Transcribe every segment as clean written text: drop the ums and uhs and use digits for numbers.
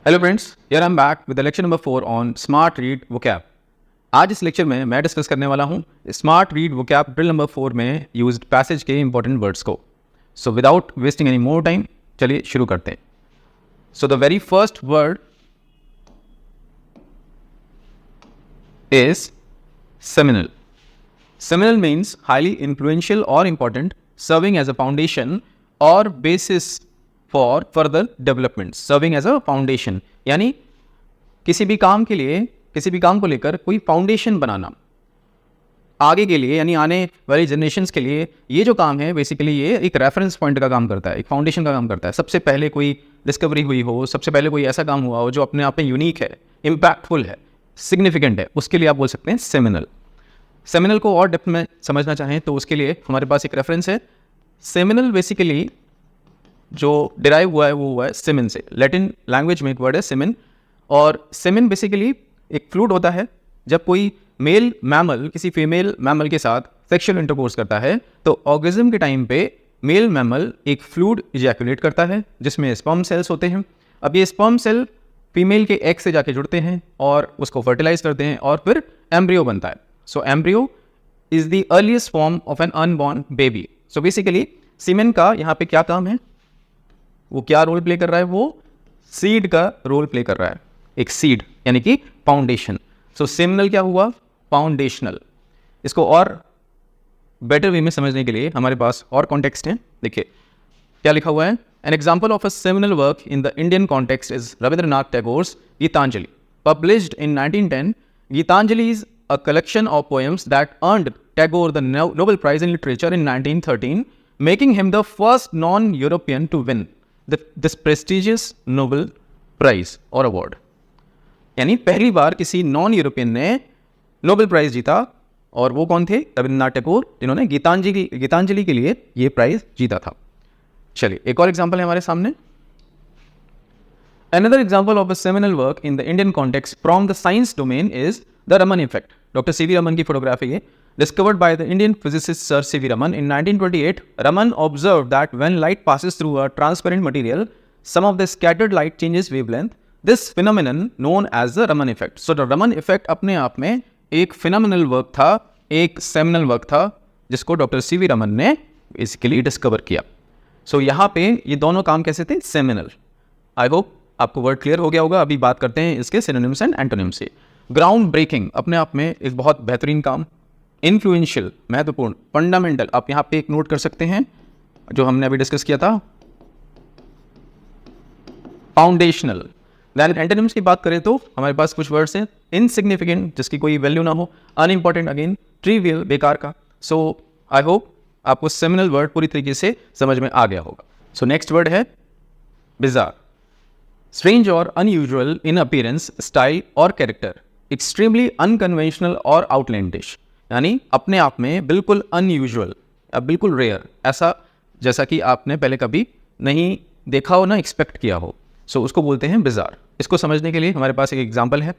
Hello friends, here I am back with lecture number 4 on smart read vocab. आज इस lecture में मैं discuss करने वाला हूँ smart read vocab drill number 4 में यूज्ड पैसेज के इंपॉर्टेंट वर्ड्स को। So without wasting any more time चलिए शुरू करते हैं। So the very first word is seminal. Seminal means highly influential or important, serving as a foundation or basis for further development. Serving as a foundation यानी किसी भी काम के लिए, किसी भी काम को लेकर कोई फाउंडेशन बनाना आगे के लिए, यानी आने वाली जनरेशन्स के लिए। ये जो काम है बेसिकली ये एक रेफरेंस पॉइंट का काम करता है, एक फाउंडेशन का काम करता है। सबसे पहले कोई डिस्कवरी हुई हो, सबसे पहले कोई ऐसा काम हुआ हो जो अपने आप में यूनिक है, इम्पैक्टफुल है, सिग्निफिकेंट है, उसके लिए आप बोल सकते हैं सेमिनल। सेमिनल को और डेप्थ में समझना चाहें तो उसके लिए हमारे पास एक रेफरेंस है। सेमिनल बेसिकली जो डिराइव हुआ है वो हुआ है सेमिन से। लैटिन लैंग्वेज में एक वर्ड है सेमिन, और सेमिन बेसिकली एक फ्लूइड होता है। जब कोई मेल मैमल किसी फीमेल मैमल के साथ सेक्सुअल इंटरकोर्स करता है तो ऑर्गेज्म के टाइम पे मेल मैमल एक फ्लूइड इजैकुलेट करता है जिसमें स्पर्म सेल्स होते हैं। अब ये स्पर्म सेल फीमेल के एग से जाके जुड़ते हैं और उसको फर्टिलाइज करते हैं और फिर एम्ब्रियो बनता है। So embryo is the earliest form of an unborn baby. So basically सीमेन का यहाँ पे क्या काम है, वो क्या रोल प्ले कर रहा है, वो सीड का रोल प्ले कर रहा है। एक सीड यानी कि फाउंडेशन। सो सेमिनल क्या हुआ, फाउंडेशनल। इसको और बेटर वे में समझने के लिए हमारे पास और कॉन्टेक्स्ट है। देखिए क्या लिखा हुआ है। An example of a seminal work in the Indian context is Rabindranath Tagore's Gitanjali, published in 1910. Gitanjali is a collection of poems that earned Tagore the Nobel Prize in Literature in 1913, making him the first non-European to win this prestigious Nobel Prize or award. यानी पहली बार किसी non European ने Nobel prize जीता, और वो कौन थे, रविंद्रनाथ टैगोर, जिन्होंने गीतांजलि के लिए ये प्राइज जीता था। चलिए एक और एग्जाम्पल है हमारे सामने। Another example of a seminal work in the Indian context from the science domain is the Raman effect. Dr. C.V. Raman की फोटोग्राफी है, discovered by the Indian physicist Sir C.V. Raman in 1928. Raman observed that when light passes through a transparent material, some of the scattered light changes wavelength. This phenomenon known as the Raman effect. So the Raman effect अपने आप में एक phenomenal work था, एक seminal work था, जिसको doctor C.V. Raman ने basically discover किया। सो यहाँ पे ये दोनों काम कैसे थे, सेमिनल। आई होप आपको वर्ड क्लियर हो गया होगा। अभी बात करते हैं इसके सिनोनिम्स एंड एंटोनिम्स से। ग्राउंड ब्रेकिंग अपने आप में एक बहुत बेहतरीन काम, इन्फ्लुएंशियल महत्वपूर्ण, फंडामेंटल आप यहाँ पे एक नोट कर सकते हैं जो हमने अभी डिस्कस किया था, फाउंडेशनल। देन एंटोनिम्स की बात करें तो हमारे पास कुछ वर्ड्स हैं। इनसिग्निफिकेंट जिसकी कोई वैल्यू ना हो, अनइम्पॉर्टेंट अगेन, ट्रिवियल बेकार का। सो आई होप आपको सेमिनल वर्ड पूरी तरीके से समझ में आ गया होगा। सो नेक्स्ट वर्ड है bizarre. Strange or unusual in appearance, style और character, extremely unconventional और outlandish, यानी अपने आप में बिल्कुल unusual, बिल्कुल rare, ऐसा जैसा कि आपने पहले कभी नहीं देखा हो, ना एक्सपेक्ट किया हो। सो उसको बोलते हैं बिजार। इसको समझने के लिए हमारे पास एक एग्जाम्पल है।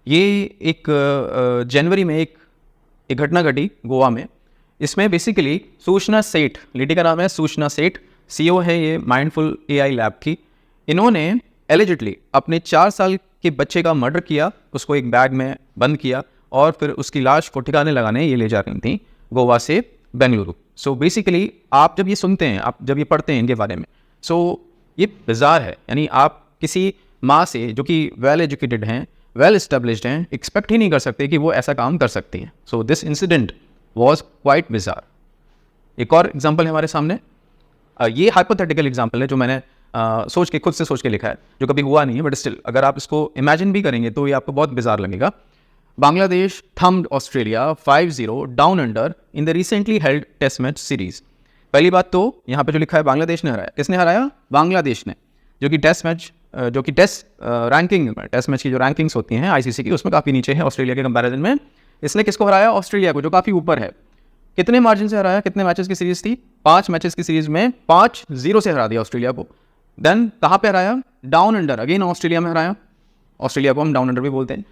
ये एक जनवरी में एक घटना घटी गोवा में। इसमें बेसिकली सूचना सेठ, लेडी का नाम है सूचना सेठ, CEO है ये माइंडफुल AI लैब की। इन्होंने एलिजिडली अपने 4 साल के बच्चे का मर्डर किया, उसको एक बैग में बंद किया और फिर उसकी लाश को ठिकाने लगाने ये ले जा रही थी गोवा से बेंगलुरु। सो बेसिकली आप जब ये सुनते हैं, आप जब ये पढ़ते हैं इनके बारे में, सो ये बिजार है। यानी आप किसी माँ से जो कि वेल एजुकेटेड हैं, वेल एस्टेब्लिश्ड हैं, एक्सपेक्ट ही नहीं कर सकते कि वो ऐसा काम कर सकती हैं। So this incident was quite bizarre. एक और एग्जाम्पल है हमारे सामने। ये हाइपोथेटिकल एग्जाम्पल है जो मैंने खुद से सोच के लिखा है, जो कभी हुआ नहीं है, बट स्टिल अगर आप इसको इमेजिन भी करेंगे तो ये आपको बहुत बिजार लगेगा। Bangladesh thumped Australia 5-0 down under in the recently held test match series. पहली बात तो यहाँ पे जो लिखा है बांग्लादेश ने हराया। किसने हराया, बांग्लादेश ने, जो कि टेस्ट रैंकिंग, टेस्ट मैच की जो रैंकिंग्स होती हैं ICC की, उसमें काफ़ी नीचे है ऑस्ट्रेलिया के कंपैरिजन में। इसने किसको हराया, ऑस्ट्रेलिया को, जो काफ़ी ऊपर है। कितने मार्जिन से हराया, कितने मैचेस की सीरीज थी, 5 मैचेस की सीरीज में 5-0 से हरा दिया ऑस्ट्रेलिया को। देन कहाँ पे हराया, डाउन अंडर, अगेन ऑस्ट्रेलिया में हराया। ऑस्ट्रेलिया को हम डाउन अंडर भी बोलते हैं।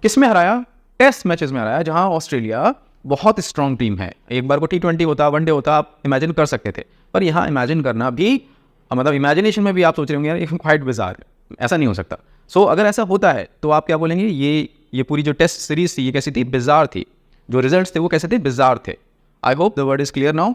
किस में हराया, टेस्ट मैचेस में हराया, जहाँ ऑस्ट्रेलिया बहुत स्ट्रॉन्ग टीम है। एक बार को T20 होता, वनडे होता, आप इमेजिन कर सकते थे, पर यहाँ इमेजिन करना भी, मतलब इमेजिनेशन में भी आप सोच रहे होंगे यार ये क्वाइट बिजार है। ऐसा नहीं हो सकता। सो अगर ऐसा होता है तो आप क्या बोलेंगे, ये पूरी जो टेस्ट सीरीज थी ये कैसी थी, बिजार थी, जो रिजल्ट्स थे वो कैसे थे, बिजार थे। I hope the word is clear now.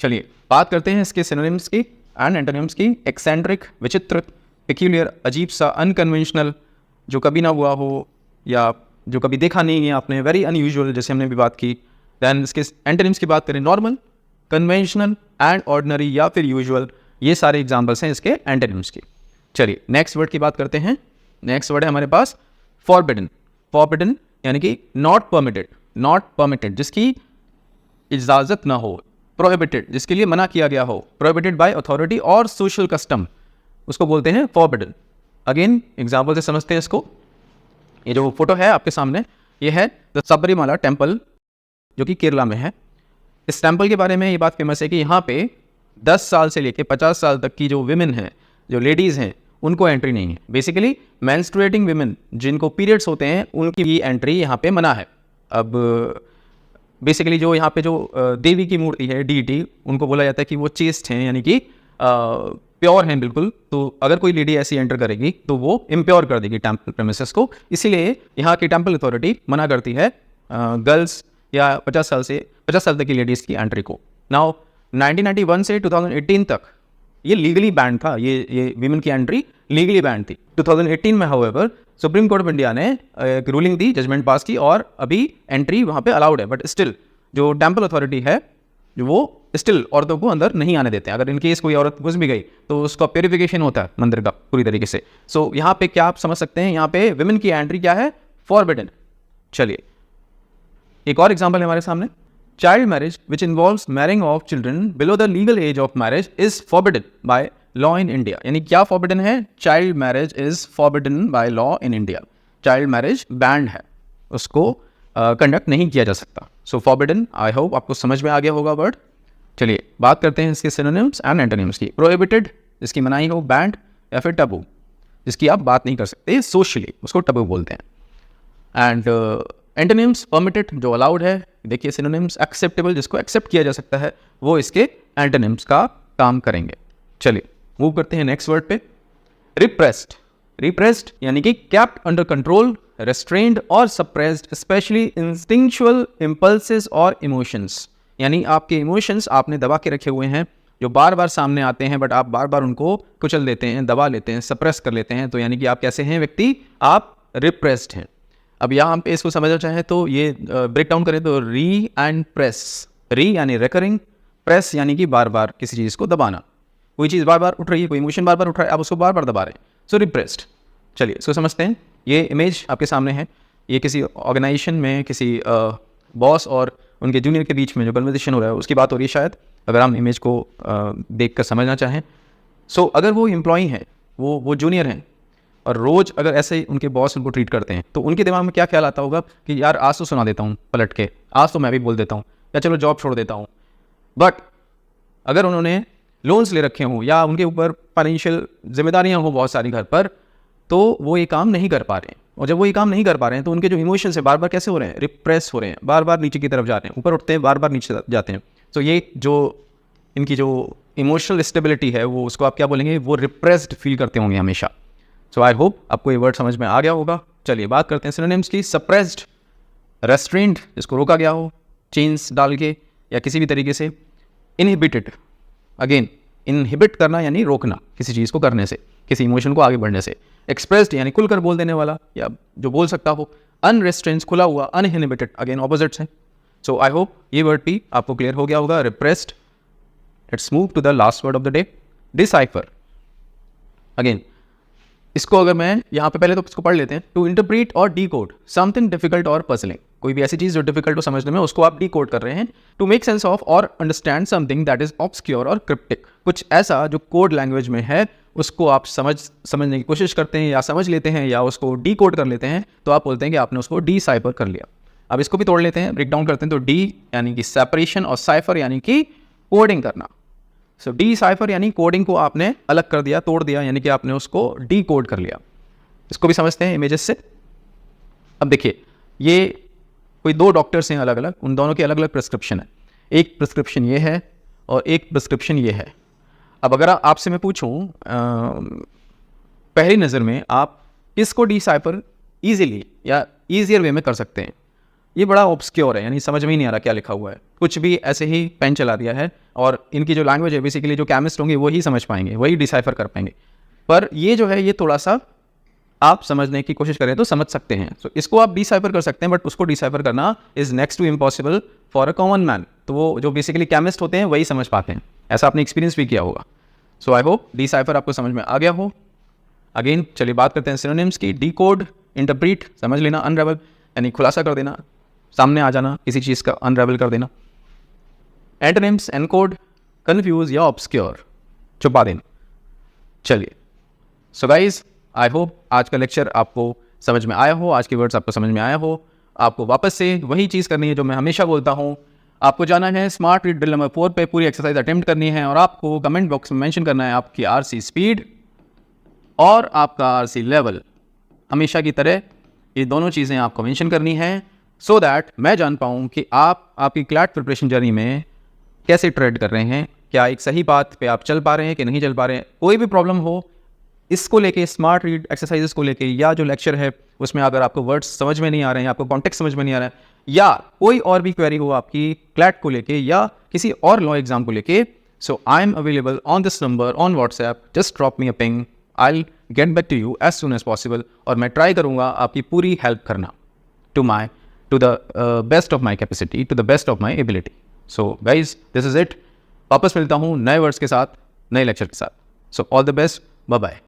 चलिए बात करते हैं इसके सिनोनिम्स की एंड एंटोनिम्स की। एक्सेंट्रिक, विचित्र, पेक्यूलियर, अजीब सा, अनकन्वेंशनल, जो कभी ना हुआ हो या जो कभी देखा नहीं है आपने, वेरी अनयूजुअल जैसे हमने भी बात की। दैन इसके एंटोनिम्स की बात करें, नॉर्मल, कन्वेंशनल एंड ऑर्डिनरी या फिर यूजुअल, ये सारे एग्जाम्पल्स हैं इसके एंटोनिम्स की। चलिए नेक्स्ट वर्ड की बात करते हैं। नेक्स्ट वर्ड है हमारे पास फॉरबिडन। फॉरबिडन यानी कि नॉट परमिटेड, नॉट परमिटेड जिसकी इजाज़त ना हो, प्रोहिबिटेड जिसके लिए मना किया गया हो, प्रोहिबिटेड बाय अथॉरिटी और सोशल कस्टम, उसको बोलते हैं फॉरबिडन। अगेन एग्जाम्पल से समझते हैं इसको। ये जो फोटो है आपके सामने, ये है द सबरीमाला टेम्पल जो कि केरला में है। इस टेम्पल के बारे में ये बात फेमस है कि यहाँ पे 10 साल से लेकर 50 साल तक की जो विमेन हैं, जो लेडीज़ हैं, उनको एंट्री नहीं है। बेसिकली मेंस्ट्रुएटिंग विमेन जिनको पीरियड्स होते हैं उनकी भी एंट्री यहाँ पे मना है। अब बेसिकली जो यहाँ पे जो देवी की मूर्ति है, डीटी, उनको बोला जाता है कि वो चेस्ट हैं, यानी कि प्योर हैं बिल्कुल। तो अगर कोई लेडी ऐसी एंटर करेगी तो वो इम्प्योर कर देगी टेम्पल प्रेमिसेस को। इसीलिए यहाँ की टेम्पल अथॉरिटी मना करती है गर्ल्स या 50 साल तक की लेडीज़ की एंट्री को। नाउ 1991 से 2018 तक ये लीगली बैंड था, ये वीमेन की एंट्री लीगली बैंड थी। 2018 में however supreme court of India ने एक रूलिंग दी, जजमेंट पास की, और अभी एंट्री वहाँ पे अलाउड है। बट स्टिल जो टेम्पल अथॉरिटी है जो वो स्टिल औरतों को अंदर नहीं आने देते हैं। अगर इनकेस कोई औरत घुस भी गई तो उसका प्योरिफिकेशन होता है मंदिर का पूरी तरीके से। सो यहाँ पे क्या आप समझ सकते हैं, यहाँ पे विमेन की एंट्री क्या है, फॉरबिडन। चलिए एक और एग्जाम्पल है हमारे सामने। Child marriage which involves marrying of children below the legal age of marriage is forbidden by law in India. यानी क्या फॉरबिडन है, child marriage is forbidden by law in India. Child marriage banned है, उसको conduct नहीं किया जा सकता। सो forbidden, I hope आपको समझ में आ गया होगा वर्ड। चलिए बात करते हैं इसके सिनोनिम्स एंड एंटोनिम्स की। प्रोहिबिटेड जिसकी मनाही हो, बैंड, या फिर टबू जिसकी आप बात नहीं कर सकते सोशली, उसको टबू बोलते हैं। एंड एंटोनिम्स, परमिटेड जो अलाउड है। देखिए सिनोनिम्स, एक्सेप्टेबल जिसको एक्सेप्ट किया जा सकता है, वो इसके एंटोनिम्स का काम करेंगे। चलिए मूव करते हैं नेक्स्ट वर्ड पे। रिप्रेस्ड। रिप्रेस्ड यानी कि कैप्ट अंडर कंट्रोल, रेस्ट्रेन्ड और सप्रेस्ड, स्पेशली इंस्टिंक्चुअल इम्पल्सेस और इमोशंस। यानी आपके इमोशंस आपने दबा के रखे हुए हैं, जो बार बार सामने आते हैं, बट आप बार बार उनको कुचल देते हैं, दबा लेते हैं, सप्रेस कर लेते हैं। तो यानी कि आप कैसे हैं व्यक्ति, आप रिप्रेस्ड हैं। अब यहाँ पे इसको समझना चाहें तो ये ब्रेक डाउन करें तो री एंड प्रेस। री यानी रिकरिंग, प्रेस यानी कि बार बार किसी चीज़ को दबाना। कोई चीज़ बार बार उठ रही है, कोई इमोशन बार बार उठ रहा है, आप उसको बार बार दबा रहे हैं, सो रिप्रेस्ड। चलिए इसको समझते हैं। ये इमेज आपके सामने है, ये किसी ऑर्गेनाइजेशन में किसी बॉस और उनके जूनियर के बीच में जो कन्वर्सेशन हो रहा है उसकी बात हो रही है शायद, अगर हम इमेज को देख कर समझना चाहें। सो अगर वो एम्प्लॉई हैं, वो जूनियर हैं, और रोज़ अगर ऐसे ही उनके बॉस उनको ट्रीट करते हैं तो उनके दिमाग में क्या ख्याल आता होगा कि यार आज तो सुना देता हूँ पलट के, आज तो मैं भी बोल देता हूँ, या चलो जॉब छोड़ देता हूँ। बट अगर उन्होंने लोन्स ले रखे हों या उनके ऊपर फाइनेंशियल जिम्मेदारियाँ हों बहुत सारी घर पर, तो वो ये काम नहीं कर पा रहे हैं। और जब वो ये काम नहीं कर पा रहे हैं तो उनके जो इमोशंस है बार बार कैसे हो रहे हैं, रिप्रेस हो रहे हैं, बार बार नीचे की तरफ जा रहे हैं, ऊपर उठते हैं, बार बार नीचे जाते हैं। तो ये जो इनकी जो इमोशनल स्टेबिलिटी है, वो उसको आप क्या बोलेंगे, वो रिप्रेस्ड फील करते होंगे हमेशा। सो आई होप आपको ये वर्ड समझ में आ गया होगा। चलिए बात करते हैं सिनोनिम्स की। सप्रेस्ड, रेस्ट्रेंड जिसको रोका गया हो चेन्स डाल के या किसी भी तरीके से। इनहिबिटेड, अगेन इनहिबिट करना यानी रोकना किसी चीज़ को करने से, किसी इमोशन को आगे बढ़ने से। एक्सप्रेस्ड यानी खुलकर बोल देने वाला या जो बोल सकता हो। अनरेस्ट्रेंड खुला हुआ, अनइनहिबिटेड अगेन ऑपोजिट्स हैं। सो आई होप ये वर्ड भी आपको क्लियर हो गया होगा, repressed. Let's move to the last word of the day, decipher. Again इसको अगर मैं यहाँ पे पहले तो इसको पढ़ लेते हैं। टू इंटरप्रीट और डी कोड समथिंग डिफिकल्ट और पजलिंग, कोई भी ऐसी चीज़ जो डिफिकल्ट हो समझने में, उसको आप डी कोड कर रहे हैं। टू मेक सेंस ऑफ और understand something that is obscure और क्रिप्टिक, कुछ ऐसा जो कोड लैंग्वेज में है उसको आप समझने की कोशिश करते हैं या समझ लेते हैं या उसको डी कोड कर लेते हैं, तो आप बोलते हैं कि आपने उसको डी साइफर कर लिया। अब इसको भी तोड़ लेते हैं, ब्रेक डाउन करते हैं। तो डी यानी कि सेपरेशन और साइफर यानी कि कोडिंग करना। सो डी साइफर यानी कोडिंग को आपने अलग कर दिया, तोड़ दिया, यानी कि आपने उसको डी कोड कर लिया। इसको भी समझते हैं इमेजेस से। अब देखिए ये कोई दो डॉक्टर्स हैं अलग अलग, उन दोनों की अलग अलग प्रिस्क्रिप्शन है। एक प्रिस्क्रिप्शन ये है और एक प्रिस्क्रिप्शन ये है। अब अगर आपसे मैं पूछूं पहली नज़र में आप किसको डिसाइफर ईजिली या ईजियर वे में कर सकते हैं। ये बड़ा ऑब्सक्योर है, यानी समझ में ही नहीं आ रहा क्या लिखा हुआ है, कुछ भी ऐसे ही पेन चला दिया है और इनकी जो लैंग्वेज है बेसिकली जो केमिस्ट होंगे वही समझ पाएंगे, वही डिसाइफर कर पाएंगे। पर ये जो है ये थोड़ा सा आप समझने की कोशिश करें तो समझ सकते हैं। सो इसको आप डिसाइफर कर सकते हैं, बट उसको डिसाइफर करना is next to impossible for a common man. तो वो जो बेसिकली केमिस्ट होते हैं वही समझ पाते हैं, ऐसा आपने एक्सपीरियंस भी किया होगा। सो आई होप डिसाइफर आपको समझ में आ गया हो। अगेन चलिए बात करते हैं सिनोनिम्स की। डिकोड, इंटरप्रीट समझ लेना, अनरेवल यानी खुलासा कर देना, सामने आ जाना किसी चीज़ का, अनरेवल कर देना। एंटोनिम्स, एनकोड, कन्फ्यूज या ऑब्सक्योर, छुपा देना। चलिए सो गाइज आई होप आज का लेक्चर आपको समझ में आया हो, आज के वर्ड्स आपको समझ में आया हो। आपको वापस से वही चीज़ करनी है जो मैं हमेशा बोलता हूँ, आपको जाना है स्मार्ट रीड ड्रिल नंबर 4 पे, पूरी एक्सरसाइज अटेम्प्ट करनी है और आपको कमेंट बॉक्स में मेंशन करना है आपकी आरसी स्पीड और आपका आरसी लेवल। हमेशा की तरह ये दोनों चीज़ें आपको मेंशन करनी है सो दैट मैं जान पाऊँ कि आप आपकी क्लैट प्रिपरेशन जर्नी में कैसे ट्रेड कर रहे हैं, क्या एक सही बात पे आप चल पा रहे हैं कि नहीं चल पा रहे हैं। कोई भी प्रॉब्लम हो इसको लेके, स्मार्ट रीड एक्सरसाइजेस को लेके या जो लेक्चर है उसमें अगर आपको वर्ड्स समझ में नहीं आ रहे हैं, आपको कॉन्टेक्स्ट समझ में नहीं आ रहा है, या कोई और भी क्वेरी हो आपकी क्लैट को लेके या किसी और लॉ एग्जाम को लेके, so I am available on this number on WhatsApp. Just drop me a ping, I will get back to you as soon as possible और मैं ट्राई करूँगा आपकी पूरी हेल्प करना to the best of my capacity, to the best of my ability. So guys this is it. वापस मिलता हूँ नए वर्ड्स के साथ, नए लेक्चर के साथ। So all the best, bye bye.